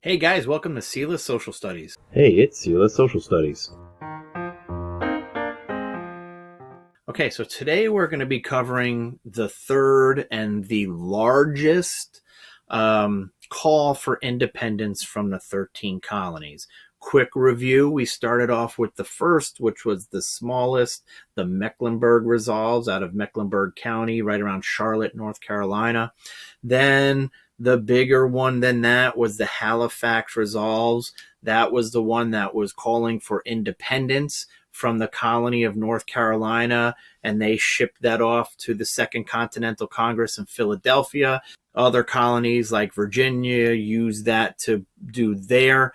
Hey guys, welcome to Sila's Social Studies. Hey, it's Sela Social Studies. Okay, so today we're going to be covering the third and the largest call for independence from the 13 colonies. Quick review, we started off with the first, which was the smallest, the Mecklenburg Resolves out of Mecklenburg County, right around Charlotte, North Carolina. Then the bigger one than that was the Halifax Resolves. That was the one that was calling for independence from the colony of North Carolina, and they shipped that off to the Second Continental Congress in Philadelphia. Other colonies like Virginia used that to do their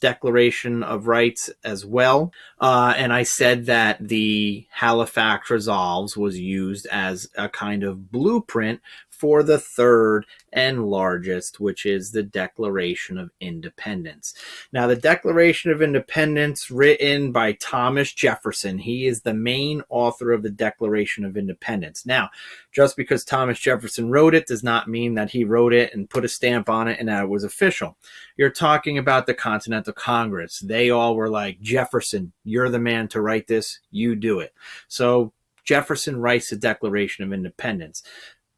Declaration of Rights as well. And I said that the Halifax Resolves was used as a kind of blueprint for the third and largest, which is the Declaration of Independence. Now, the Declaration of Independence, written by Thomas Jefferson, he is the main author of the Declaration of Independence. Now, just because Thomas Jefferson wrote it does not mean that he wrote it and put a stamp on it and that it was official. You're talking about the Continental Congress. They all were like, Jefferson, you're the man to write this, you do it. So Jefferson writes the Declaration of Independence.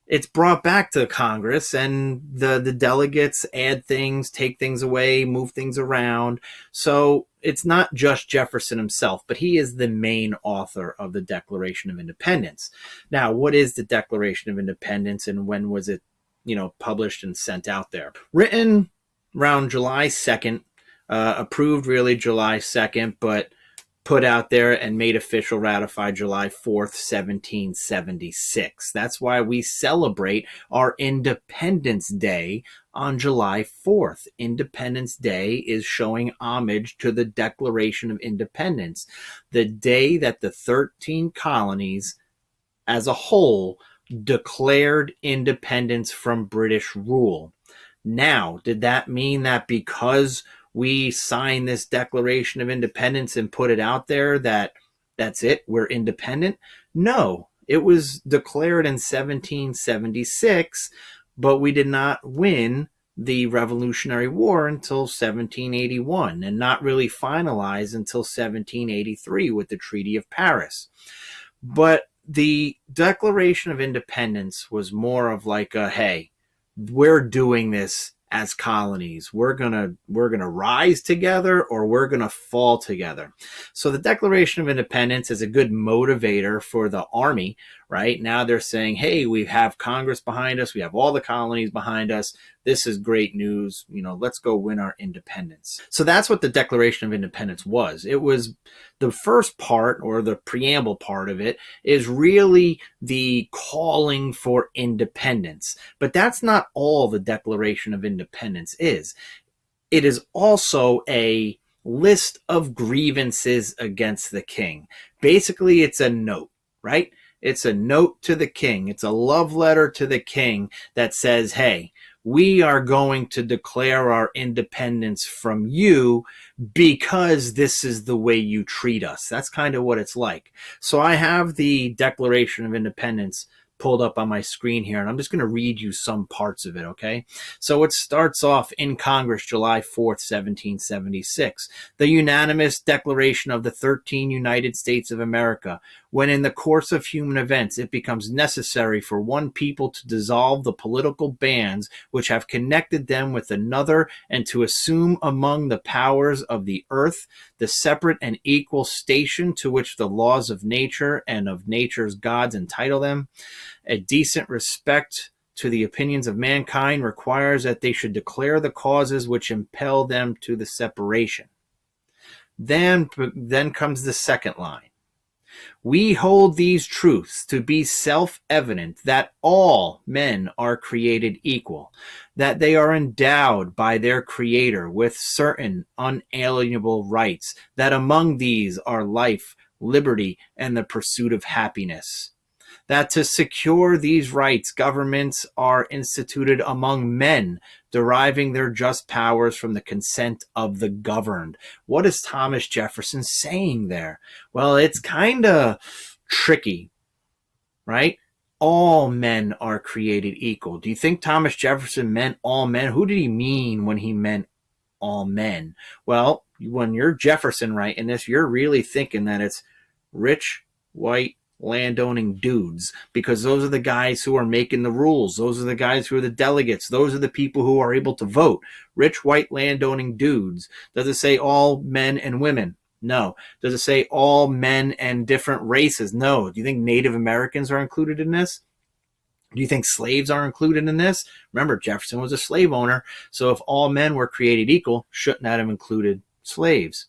It's brought back to Congress, and the delegates add things, take things away, move things around. So it's not just Jefferson himself, but he is the main author of the Declaration of Independence. Now, what is the Declaration of Independence, and when was it, published and sent out there? Written around July 2nd, approved really July 2nd, but put out there and made official, ratified July 4th, 1776. That's why we celebrate our Independence Day on July 4th. Independence Day is showing homage to the Declaration of Independence, the day that the 13 colonies as a whole declared independence from British rule. Now, did that mean that because we signed this Declaration of Independence and put it out there that's it, we're independent? No, it was declared in 1776, but we did not win the Revolutionary War until 1781 and not really finalized until 1783 with the Treaty of Paris. But the Declaration of Independence was more of like a, hey, we're doing this as colonies. We're gonna rise together or we're gonna fall together. So the Declaration of Independence is a good motivator for the army. Right now they're saying, hey, we have Congress behind us, we have all the colonies behind us. This is great news. Let's go win our independence. So that's what the Declaration of Independence was. It was the first part, or the preamble part of it, is really the calling for independence. But that's not all the Declaration of Independence is. It is also a list of grievances against the king. Basically, it's a note, right? It's a note to the king. It's a love letter to the king that says, hey, we are going to declare our independence from you because this is the way you treat us. That's kind of what it's like. So I have the Declaration of Independence pulled up on my screen here, and I'm just going to read you some parts of it, okay? So it starts off in Congress, July 4th, 1776. The unanimous declaration of the 13 United States of America, when in the course of human events it becomes necessary for one people to dissolve the political bands which have connected them with another, and to assume among the powers of the earth the separate and equal station to which the laws of nature and of nature's gods entitle them. A decent respect to the opinions of mankind requires that they should declare the causes which impel them to the separation. Then comes the second line. We hold these truths to be self-evident, that all men are created equal, that they are endowed by their Creator with certain unalienable rights, that among these are life, liberty, and the pursuit of happiness. That to secure these rights, governments are instituted among men, deriving their just powers from the consent of the governed. What is Thomas Jefferson saying there? Well, it's kind of tricky, right? all men are created equal. Do you think Thomas Jefferson meant all men? Who did he mean when he meant all men? Well, when you're Jefferson writing this, you're really thinking that it's rich, white, landowning dudes, because those are the guys who are making the rules. Those are the guys who are the delegates. Those are the people who are able to vote. Rich, white, landowning dudes. Does it say all men and women? No. Does it say all men and different races? No. Do you think Native Americans are included in this? Do you think slaves are included in this? Remember, Jefferson was a slave owner. So if all men were created equal, shouldn't that have included slaves?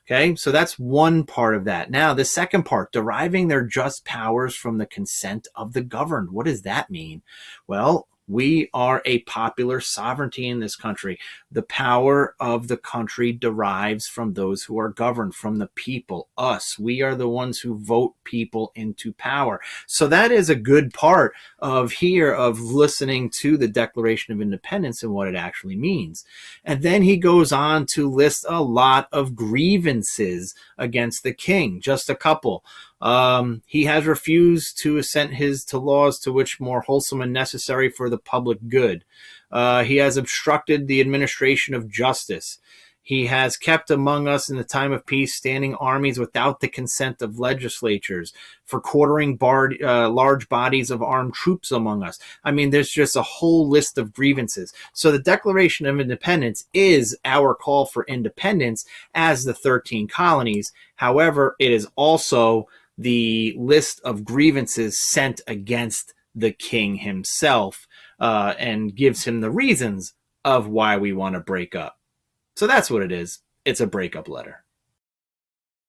Okay, so that's one part of that. Now, the second part, deriving their just powers from the consent of the governed. What does that mean? Well, we are a popular sovereignty in this country. The power of the country derives from those who are governed, from the people, us. We are the ones who vote people into power. So that is a good part of here, of listening to the Declaration of Independence and what it actually means. And then he goes on to list a lot of grievances against the king, just a couple. He has refused to assent to laws to which more wholesome and necessary for the public good. He has obstructed the administration of justice. He has kept among us in the time of peace standing armies without the consent of legislatures, for quartering large bodies of armed troops among us. I mean, there's just a whole list of grievances. So the Declaration of Independence is our call for independence as the 13 colonies. However, it is also the list of grievances sent against the king himself, and gives him the reasons of why we want to break up. So that's what it is. It's a breakup letter.